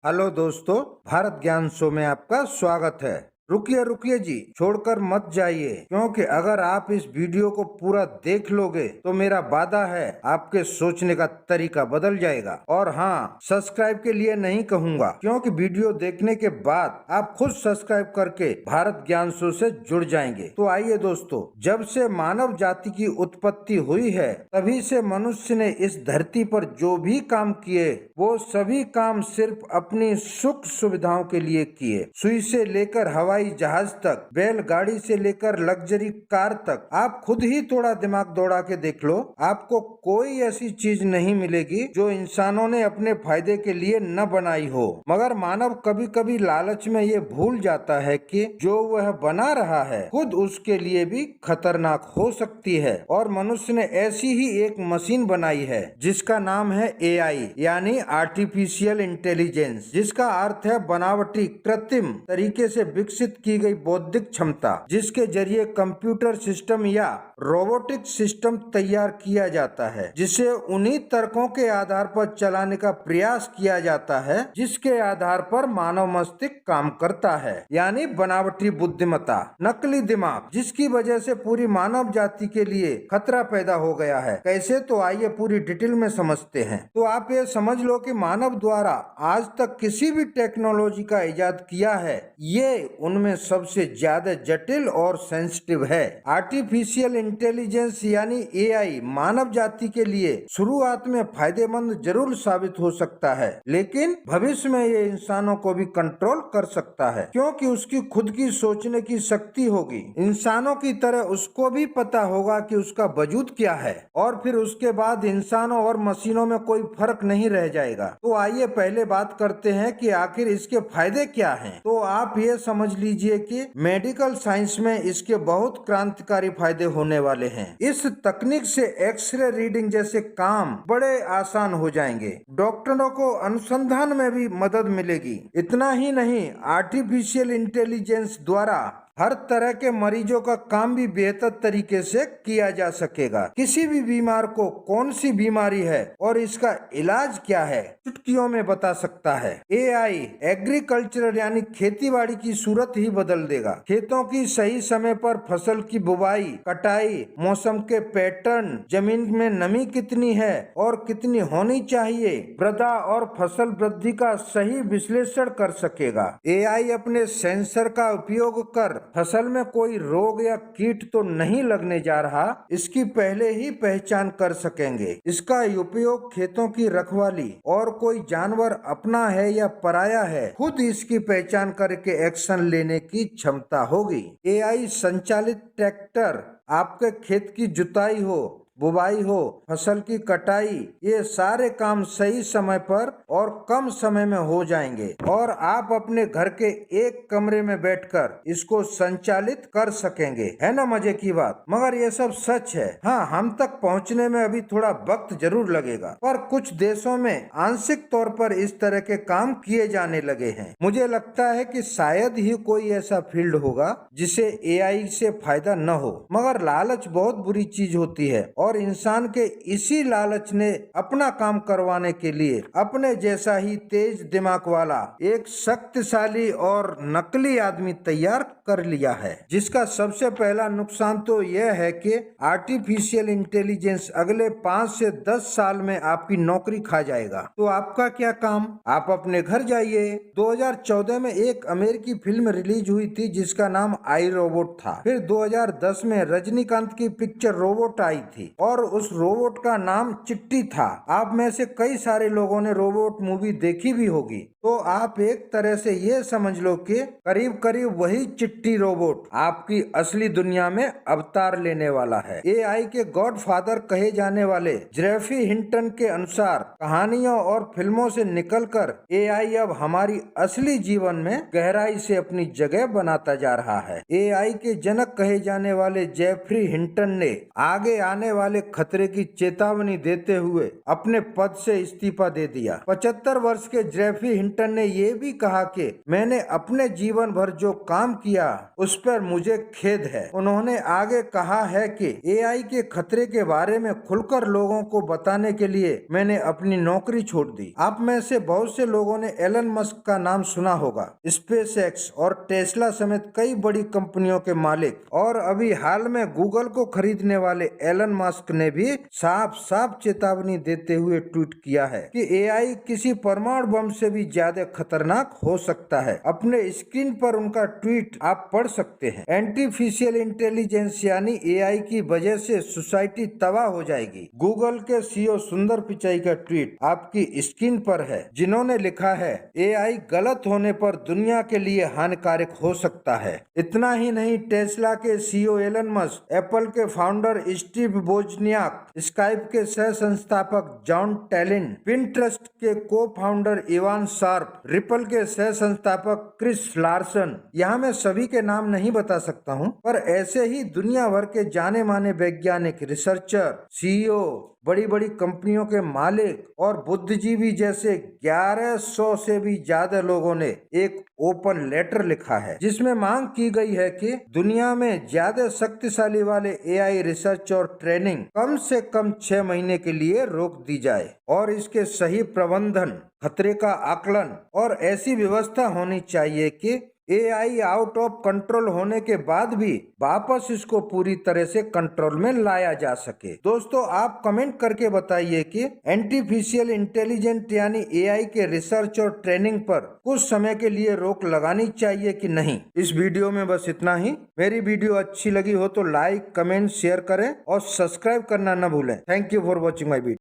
Hello दोस्तों, भारत ज्ञान show में आपका स्वागत है। रुकिए रुकिए जी, छोड़कर मत जाइए, क्योंकि अगर आप इस वीडियो को पूरा देख लोगे तो मेरा वादा है आपके सोचने का तरीका बदल जाएगा। और हाँ, सब्सक्राइब के लिए नहीं कहूँगा, क्योंकि वीडियो देखने के बाद आप खुद सब्सक्राइब करके भारत ज्ञान शो से जुड़ जाएंगे। तो आइए दोस्तों, जब से मानव जाति की उत्पत्ति हुई है तभी से मनुष्य ने इस धरती पर जो भी काम किए वो सभी काम सिर्फ अपनी सुख सुविधाओं के लिए किए। सुई से लेकर हवाई जहाज तक, बैलगाड़ी से लेकर लग्जरी कार तक, आप खुद ही थोड़ा दिमाग दौड़ा के देख लो, आपको कोई ऐसी चीज नहीं मिलेगी जो इंसानों ने अपने फायदे के लिए न बनाई हो। मगर मानव कभी कभी लालच में ये भूल जाता है कि जो वह बना रहा है खुद उसके लिए भी खतरनाक हो सकती है। और मनुष्य ने ऐसी ही एक मशीन बनाई है जिसका नाम है एआई, यानी आर्टिफिशियल इंटेलिजेंस, जिसका अर्थ है बनावटी कृत्रिम तरीके से विकसित की गई बौद्धिक क्षमता, जिसके जरिए कंप्यूटर सिस्टम या रोबोटिक सिस्टम तैयार किया जाता है, जिसे उन्हीं तर्कों के आधार पर चलाने का प्रयास किया जाता है जिसके आधार पर मानव मस्तिष्क काम करता है, यानी बनावटी बुद्धिमत्ता, नकली दिमाग, जिसकी वजह से पूरी मानव जाति के लिए खतरा पैदा हो गया है। कैसे? तो आइए पूरी डिटेल में समझते हैं। तो आप ये समझ लो कि मानव द्वारा आज तक किसी भी टेक्नोलॉजी का इजाद किया है, ये उनमें सबसे ज्यादा जटिल और सेंसिटिव है। आर्टिफिशियल इंटेलिजेंस यानी एआई मानव जाति के लिए शुरुआत में फायदेमंद जरूर साबित हो सकता है, लेकिन भविष्य में ये इंसानों को भी कंट्रोल कर सकता है, क्योंकि उसकी खुद की सोचने की शक्ति होगी। इंसानों की तरह उसको भी पता होगा कि उसका वजूद क्या है, और फिर उसके बाद इंसानों और मशीनों में कोई फर्क नहीं रह जाएगा। तो आइए पहले बात करते हैं कि आखिर इसके फायदे क्या हैं। तो आप ये समझ लीजिए कि मेडिकल साइंस में इसके बहुत क्रांतिकारी फायदे होने वाले हैं। इस तकनीक से एक्सरे रीडिंग जैसे काम बड़े आसान हो जाएंगे। डॉक्टरों को अनुसंधान में भी मदद मिलेगी। इतना ही नहीं, आर्टिफिशियल इंटेलिजेंस द्वारा हर तरह के मरीजों का काम भी बेहतर तरीके से किया जा सकेगा। किसी भी बीमार को कौन सी बीमारी है और इसका इलाज क्या है चुटकियों में बता सकता है। एआई एग्रीकल्चर यानी खेतीबाड़ी की सूरत ही बदल देगा। खेतों की सही समय पर फसल की बुवाई, कटाई, मौसम के पैटर्न, जमीन में नमी कितनी है और कितनी होनी चाहिए, मृदा और फसल वृद्धि का सही विश्लेषण कर सकेगा। एआई अपने सेंसर का उपयोग कर फसल में कोई रोग या कीट तो नहीं लगने जा रहा, इसकी पहले ही पहचान कर सकेंगे। इसका उपयोग खेतों की रखवाली और कोई जानवर अपना है या पराया है खुद इसकी पहचान करके एक्शन लेने की क्षमता होगी। एआई संचालित ट्रैक्टर आपके खेत की जुताई हो, बुवाई हो, फसल की कटाई, ये सारे काम सही समय पर और कम समय में हो जाएंगे और आप अपने घर के एक कमरे में बैठकर इसको संचालित कर सकेंगे। है ना मजे की बात? मगर ये सब सच है। हाँ, हम तक पहुंचने में अभी थोड़ा वक्त जरूर लगेगा, पर कुछ देशों में आंशिक तौर पर इस तरह के काम किए जाने लगे हैं। मुझे लगता है कि शायद ही कोई ऐसा फील्ड होगा जिसे एआई से फायदा न हो। मगर लालच बहुत बुरी चीज होती है और इंसान के इसी लालच ने अपना काम करवाने के लिए अपने जैसा ही तेज दिमाग वाला एक शक्तिशाली और नकली आदमी तैयार कर लिया है, जिसका सबसे पहला नुकसान तो यह है कि आर्टिफिशियल इंटेलिजेंस अगले 5 से 10 साल में आपकी नौकरी खा जाएगा। तो आपका क्या काम? आप अपने घर जाइए। 2014 में एक अमेरिकी फिल्म रिलीज हुई थी जिसका नाम आई रोबोट था। फिर 2010 में रजनीकांत की पिक्चर रोबोट आई थी और उस रोबोट का नाम चिट्टी था। आप में से कई सारे लोगों ने रोबोट मूवी देखी भी होगी। तो आप एक तरह से ये समझ लो कि करीब करीब वही चिट्टी रोबोट आपकी असली दुनिया में अवतार लेने वाला है। एआई के गॉडफादर कहे जाने वाले जेफरी हिंटन के अनुसार कहानियों और फिल्मों से निकलकर एआई अब हमारी असली जीवन में गहराई से अपनी जगह बनाता जा रहा है। एआई के जनक कहे जाने वाले जेफरी हिंटन ने आगे आने वाले वाले खतरे की चेतावनी देते हुए अपने पद से इस्तीफा दे दिया। 75 वर्ष के जेफरी हिंटन ने ये भी कहा कि मैंने अपने जीवन भर जो काम किया उस पर मुझे खेद है। उन्होंने आगे कहा है कि एआई के खतरे के बारे में खुलकर लोगों को बताने के लिए मैंने अपनी नौकरी छोड़ दी। आप में से बहुत से लोगों ने एलन मस्क का नाम सुना होगा। स्पेसएक्स और टेस्ला समेत कई बड़ी कंपनियों के मालिक और अभी हाल में गूगल को खरीदने वाले एलन मस्क ने भी साफ साफ चेतावनी देते हुए ट्वीट किया है कि एआई किसी परमाणु बम से भी ज्यादा खतरनाक हो सकता है। अपने स्क्रीन पर उनका ट्वीट आप पढ़ सकते हैं। आर्टिफिशियल इंटेलिजेंस यानी एआई की वजह से सोसाइटी तबाह हो जाएगी। गूगल के सीईओ सुंदर पिचाई का ट्वीट आपकी स्क्रीन पर है, जिन्होंने लिखा है एआई गलत होने पर दुनिया के लिए हानिकारक हो सकता है। इतना ही नहीं, टेस्ला के सीईओ एलन मस्क, एप्पल के फाउंडर स्टीव वोजनियाक, स्काइप के सह संस्थापक जॉन टैलिन, पिंटरेस्ट के को फाउंडर इवान शार्प, रिपल के सह संस्थापक क्रिस लार्सन, यहाँ मैं सभी के नाम नहीं बता सकता हूँ, पर ऐसे ही दुनिया भर के जाने माने वैज्ञानिक, रिसर्चर, सीईओ, बड़ी बड़ी कंपनियों के मालिक और बुद्धिजीवी जैसे 1100 से भी ज्यादा लोगों ने एक ओपन लेटर लिखा है, जिसमें मांग की गई है कि दुनिया में ज्यादा शक्तिशाली वाले एआई रिसर्च और ट्रेनिंग कम से कम 6 महीने के लिए रोक दी जाए और इसके सही प्रबंधन, खतरे का आकलन और ऐसी व्यवस्था होनी चाहिए कि एआई आउट ऑफ कंट्रोल होने के बाद भी वापस इसको पूरी तरह से कंट्रोल में लाया जा सके। दोस्तों, आप कमेंट करके बताइए कि आर्टिफिशियल इंटेलिजेंट यानी एआई के रिसर्च और ट्रेनिंग पर कुछ समय के लिए रोक लगानी चाहिए कि नहीं। इस वीडियो में बस इतना ही। मेरी वीडियो अच्छी लगी हो तो लाइक, कमेंट, शेयर करें और सब्सक्राइब करना न भूलें। Thank you for watching my video.